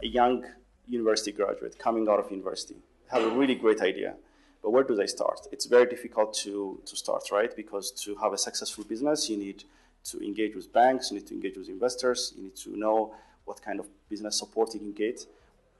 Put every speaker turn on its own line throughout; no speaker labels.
a young university graduate coming out of university, have a really great idea, but where do they start? It's very difficult to start, right? Because to have a successful business, you need to engage with banks, you need to engage with investors, you need to know what kind of business support you can get.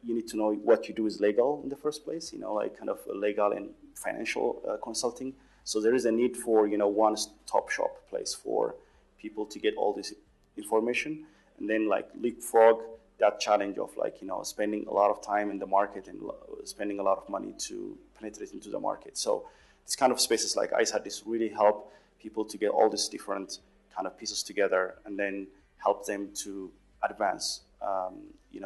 You need to know what you do is legal in the first place, like kind of legal and financial consulting. So there is a need for, one-stop shop place for people to get all this information and then like leapfrog that challenge of like, spending a lot of time in the market and spending a lot of money to penetrate into the market. So this kind of spaces like ICEAddis really help people to get all these different kind of pieces together and then help them to advance,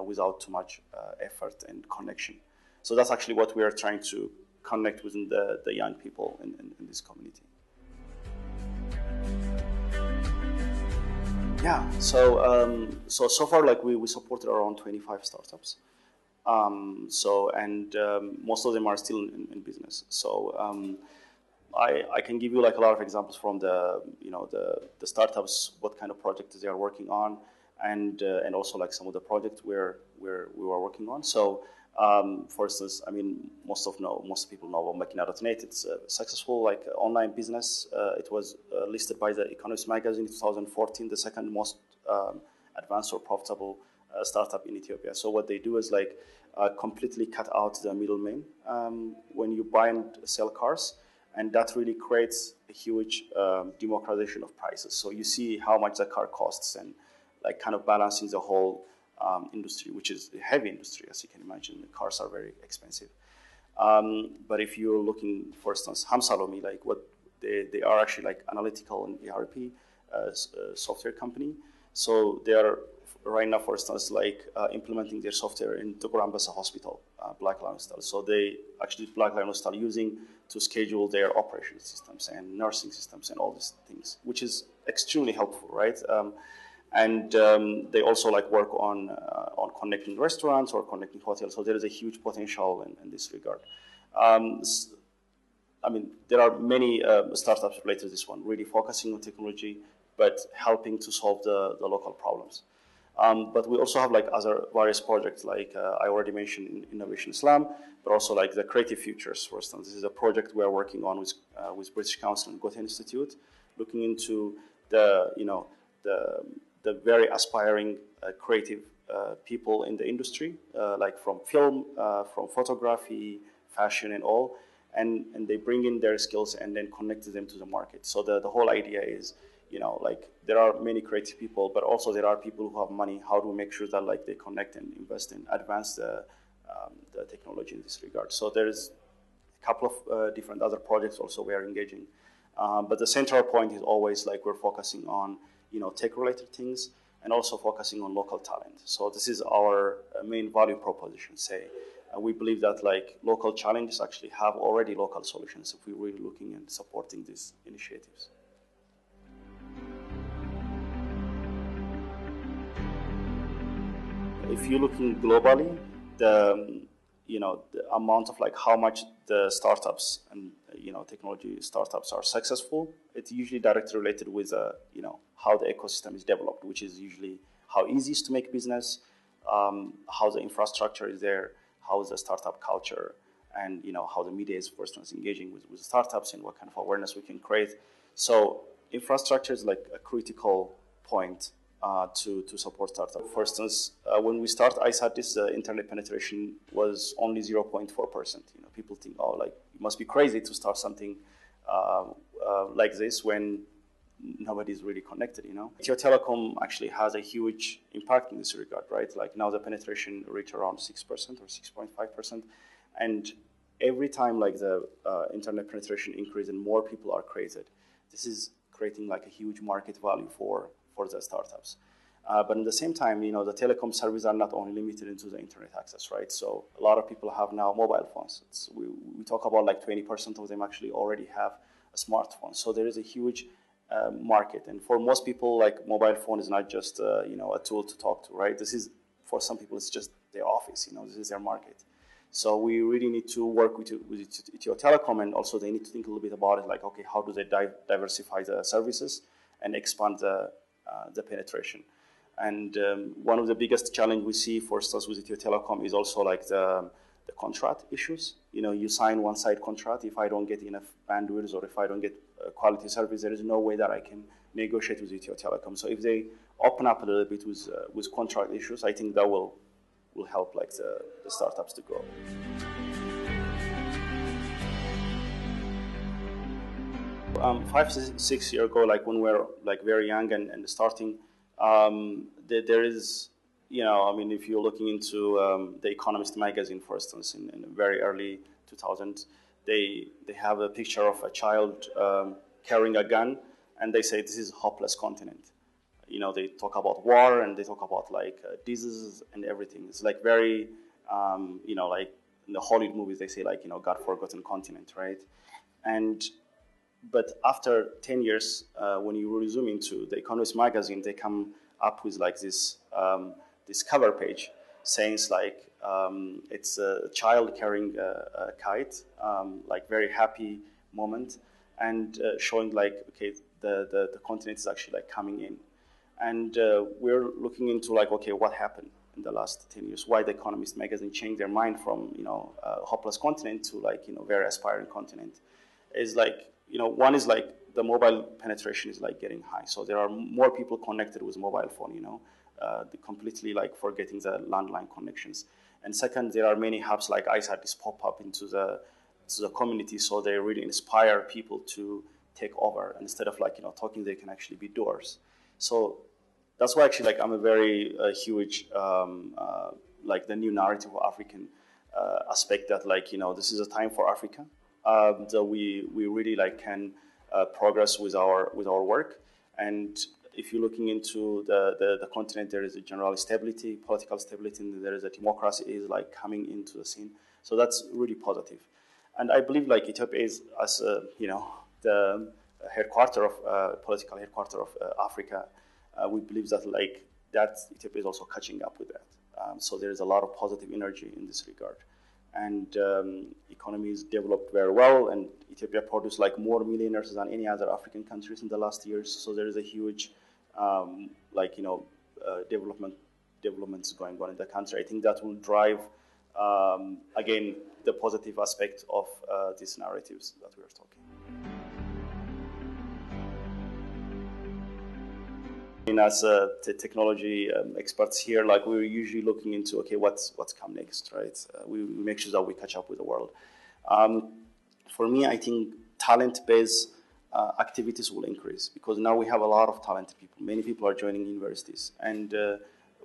without too much effort and connection. So that's actually what we are trying to connect within the young people in this community. Yeah, so far, like we supported around 25 startups. Most of them are still in business. So I can give you like a lot of examples from the startups, what kind of projects they are working on, and also like some of the projects where we were working on. So for instance, I mean, most people know about Makina.net. It's a successful like online business. It was listed by the Economist magazine in 2014, the second most advanced or profitable startup in Ethiopia. So what they do is like completely cut out the middleman when you buy and sell cars, and that really creates a huge democratization of prices. So you see how much the car costs and like kind of balancing the whole industry, which is a heavy industry, as you can imagine. The cars are very expensive. But if you're looking, for instance, Hamsalomi, like what they are actually like analytical and ERP software company. So they are right now, for instance, like implementing their software in Tukur Ambassa Hospital, Black Lion Hospital. So they actually Black Lion Hospital using to schedule their operation systems and nursing systems and all these things, which is extremely helpful, right? They also like work on connecting restaurants or connecting hotels. So there is a huge potential in this regard. I mean, there are many startups related to this one, really focusing on technology, but helping to solve the local problems. But we also have like other various projects, like I already mentioned in Innovation Islam, but also like the Creative Futures, for instance. This is a project we are working on with British Council and Goethe Institute, looking into the very aspiring creative people in the industry, like from film, from photography, fashion, and all, and they bring in their skills and then connect them to the market. So the whole idea is, like there are many creative people, but also there are people who have money. How do we make sure that like they connect and invest and advance the technology in this regard? So there's a couple of different other projects also we are engaging. But the central point is always like we're focusing on tech-related things and also focusing on local talent. So this is our main value proposition. We believe that like local challenges actually have already local solutions if we're really looking and supporting these initiatives. If you're looking globally, the amount of like how much the startups and technology startups are successful, it's usually directly related with how the ecosystem is developed, which is usually how easy it is to make business, how the infrastructure is there, how is the startup culture, and how the media is, for instance, engaging with startups and what kind of awareness we can create. So infrastructure is like a critical point to support startups. For instance, when we start ICEAddis, the internet penetration was only 0.4%. People think, oh, like it must be crazy to start something like this when nobody is really connected. Ethio Telecom actually has a huge impact in this regard, right? Like now the penetration reached around 6% or 6.5%, and every time like the internet penetration increases and more people are created, this is creating like a huge market value for the startups. But at the same time, the telecom services are not only limited into the internet access, right? So a lot of people have now mobile phones. We talk about like 20% of them actually already have a smartphone. So there is a huge market. And for most people, like mobile phone is not just, a tool to talk to, right? This is, for some people, it's just their office, this is their market. So we really need to work with Ethio Telecom, and also they need to think a little bit about it, like, okay, how do they diversify the services and expand the penetration? And one of the biggest challenge we see, for instance, with Ethio Telecom is also like the contract issues. You know, you sign one-side contract. If I don't get enough bandwidth or if I don't get quality service, there is no way that I can negotiate with Ethio Telecom. So if they open up a little bit with contract issues, I think that will help like the startups to grow. 5-6 years ago, like when we're like very young and starting, there is, you know, I mean, if you're looking into The Economist magazine, for instance, in very early 2000s, they have a picture of a child carrying a gun, and they say this is a hopeless continent. You know, they talk about war and they talk about like diseases and everything. It's like very, you know, like in the Hollywood movies, they say like, you know, God-forgotten continent, right? But after 10 years, when you resume into The Economist magazine, they come up with like this this cover page saying like it's a child carrying a kite, like very happy moment, and showing like, okay, the continent is actually like coming in. And we're looking into like, okay, what happened in the last 10 years? Why The Economist magazine changed their mind from, you know, a hopeless continent to like, you know, very aspiring continent? Is like, you know, one is like the mobile penetration is like getting high. So there are more people connected with mobile phone, you know, completely like forgetting the landline connections. And second, there are many hubs like ICEAddis pop up into the community. So they really inspire people to take over. And instead of like, you know, talking, they can actually be doers. So that's why actually like I'm a very huge, like the new narrative of African aspect that like, you know, this is a time for Africa. That we really like can progress with our work. And if you're looking into the continent, there is a general stability, political stability, and there is a democracy is like coming into the scene. So that's really positive. And I believe like Ethiopia is, as you know, the headquarter of political headquarter of Africa. We believe that like that Ethiopia is also catching up with that. So there is a lot of positive energy in this regard. And economy is developed very well, and Ethiopia produced like more millionaires than any other African countries in the last years. So there is a huge, like, you know, developments going on in the country. I think that will drive, again, the positive aspect of these narratives that we are talking. And as technology experts here, like we're usually looking into, okay, what's come next, right? We make sure that we catch up with the world. For me, I think talent-based activities will increase because now we have a lot of talented people. Many people are joining universities, and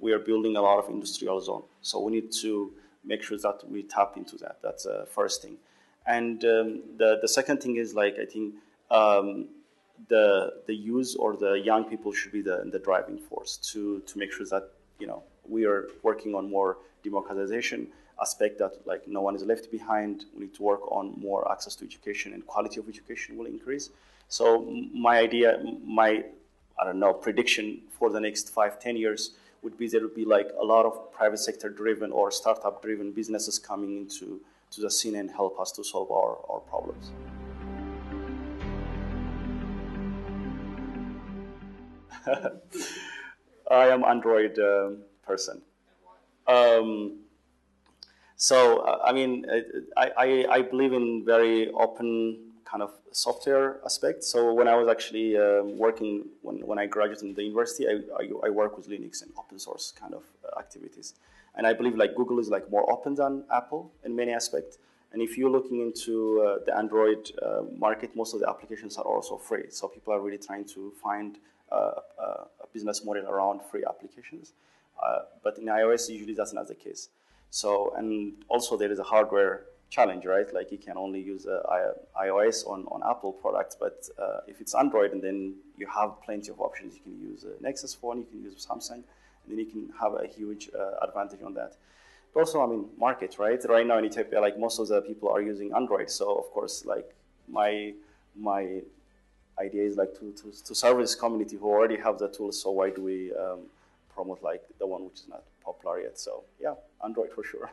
we are building a lot of industrial zone. So we need to make sure that we tap into that. That's the first thing. And the second thing is like, I think the youth or the young people should be the driving force to make sure that, you know, we are working on more democratization aspect, that like no one is left behind. We need to work on more access to education, and quality of education will increase. So my idea, I don't know, prediction for the next 5-10 years would be there would be like a lot of private sector driven or startup driven businesses coming into the scene and help us to solve our problems. I am Android person. I mean, I believe in very open kind of software aspect. So when I was actually working, when I graduated in the university, I work with Linux and open source kind of activities. And I believe like Google is like more open than Apple in many aspects. And if you're looking into the Android market, most of the applications are also free. So people are really trying to find a business model around free applications. But in iOS, usually that's not the case. So, and also there is a hardware challenge, right? Like you can only use iOS on Apple products, but if it's Android, and then you have plenty of options. You can use a Nexus phone, you can use Samsung, and then you can have a huge advantage on that. But also, I mean, market, right? Right now in Ethiopia, like most of the people are using Android. So of course, like my idea is like to serve this community who already have the tools. So why do we promote like the one which is not popular yet? So yeah, Android for sure.